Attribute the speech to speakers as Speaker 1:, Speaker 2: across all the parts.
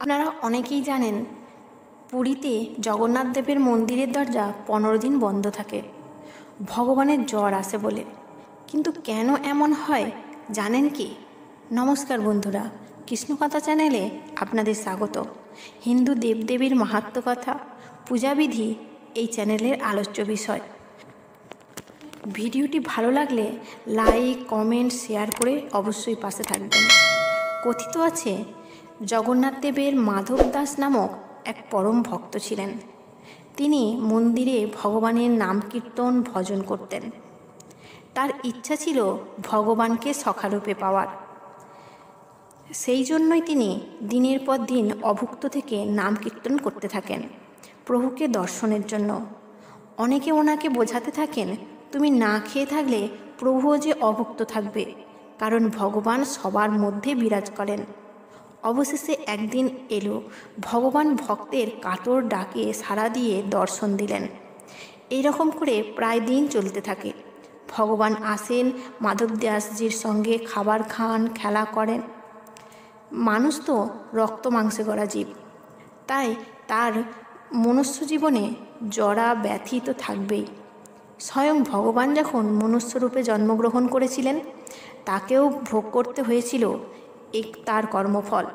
Speaker 1: আপনারা অনেকেই জানেন, পুরীতে জগন্নাথ দেবের মন্দিরের দরজা 15 দিন বন্ধ থাকে ভগবানের জ্বর আসে বলে। কিন্তু কেন এমন হয় জানেন কি? নমস্কার বন্ধুরা, কৃষ্ণকথা চ্যানেলে আপনাদের স্বাগত। হিন্দু দেবদেবীর মাহাত্ম্য কথা, পূজাবিধি এই চ্যানেলের আলোচ্য বিষয়। ভিডিওটি ভালো লাগলে লাইক, কমেন্ট, শেয়ার করে অবশ্যই পাশে থাকবেন। কথিত আছে, জগন্নাথ দেবের মাধব দাস নামক এক পরম ভক্ত ছিলেন। তিনি মন্দিরে ভগবানের নাম কীর্তন ভজন করতেন। তার ইচ্ছা ছিল ভগবানকে সখারূপে পাওয়ার। সেই জন্যই তিনি দিনের পর দিন অভুক্ত থেকে নাম কীর্তন করতে থাকেন প্রভুকে দর্শনের জন্য। অনেকে ওনাকে বোঝাতে থাকেন, তুমি না খেয়ে থাকলে প্রভুও যে অভুক্ত থাকবে, কারণ ভগবান সবার মধ্যে বিরাজ করেন। অবশেষে একদিন এলো, ভগবান ভক্তের কাতর ডাকে সাড়া দিয়ে দর্শন দিলেন। এইরকম করে প্রায় দিন চলতে থাকে। ভগবান আসেন, মাধব দাসজির সঙ্গে খাবার খান, খেলা করেন। মানুষ তো রক্ত মাংসে গড়া জীব, তাই তার মনুষ্য জীবনে জরা ব্যাধি তো থাকবেই। স্বয়ং ভগবান যখন মনুষ্যরূপে জন্মগ্রহণ করেছিলেন, তাকেও ভোগ করতে হয়েছিল তার কর্মফল।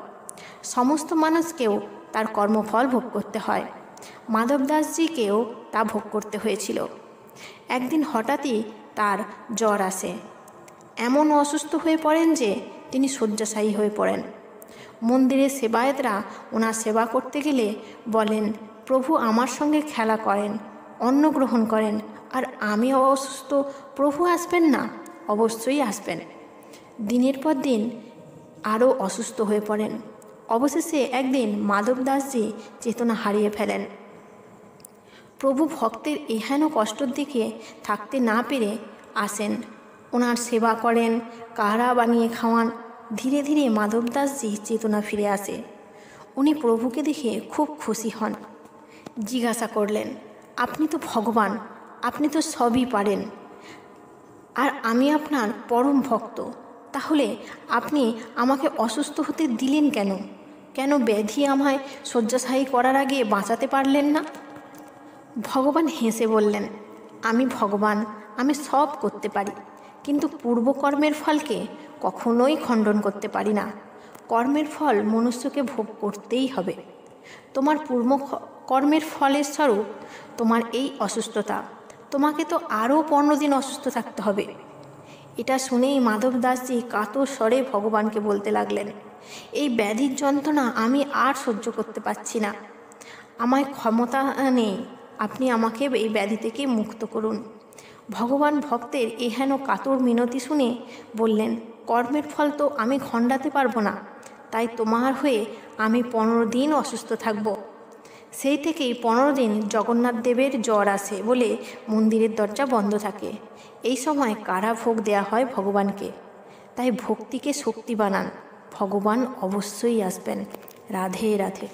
Speaker 1: সমস্ত মানুষকেও তার কর্মফল ভোগ করতে হয়। মাধব দাসজিকেও তা ভোগ করতে হয়েছিল। একদিন হঠাৎই তার জ্বর আসে। এমন অসুস্থ হয়ে পড়েন যে তিনি শয্যাশায়ী হয়ে পড়েন। মন্দিরের সেবায়েতরা ওনার সেবা করতে গেলে বলেন, প্রভু আমার সঙ্গে খেলা করেন, অন্ন গ্রহণ করেন, আর আমি অসুস্থ, প্রভু আসবেন না? অবশ্যই আসবেন। দিনের পর দিন আরও অসুস্থ হয়ে পড়েন। অবশেষে একদিন মাধব দাসজি চেতনা হারিয়ে ফেলেন। প্রভু ভক্তের এহেন কষ্টর দিকে থাকতে না পেরে আসেন, ওনার সেবা করেন, কাহড়া বানিয়ে খাওয়ান। ধীরে ধীরে মাধব দাসজি চেতনা ফিরে আসে। উনি প্রভুকে দেখে খুব খুশি হন। জিজ্ঞাসা করলেন, আপনি তো ভগবান, আপনি তো সবই পারেন, আর আমি আপনার পরম ভক্ত, তাহলে আপনি আমাকে অসুস্থ হতে দিলেন কেন? কেন ব্যাধি আমায় শয্যাশায়ী করার আগে বাঁচাতে পারলেন না? ভগবান হেসে বললেন, আমি ভগবান, আমি সব করতে পারি, কিন্তু পূর্বকর্মের ফলকে কখনোই খণ্ডন করতে পারি না। কর্মের ফল মনুষ্যকে ভোগ করতেই হবে। তোমার কর্মের ফলের স্বরূপ তোমার এই অসুস্থতা। তোমাকে তো আরও 15 দিন অসুস্থ থাকতে হবে। এটা শুনেই মাধব দাসজি কাতর স্বরে ভগবানকে বলতে লাগলেন, এই ব্যাধির যন্ত্রণা আমি আর সহ্য করতে পারছি না। আমায় ক্ষমতা নেই, আপনি আমাকে এই ব্যাধি থেকে মুক্ত করুন। ভগবান ভক্তের এহেন কাতর মিনতি শুনে বললেন, কর্মের ফল তো আমি খণ্ডাতে পারবো না, তাই তোমার হয়ে আমি 15 দিন অসুস্থ থাকব। সেই থেকেই 15 দিন জগন্নাথ দেবের জ্বর আসে বলে মন্দিরের দরজা বন্ধ থাকে। এই সময় কারা ভোগ দেয়া হয় ভগবানকে। তাই ভক্তিকে শক্তি বানান, ভগবান অবশ্যই আসবেন। রাধে রাধে।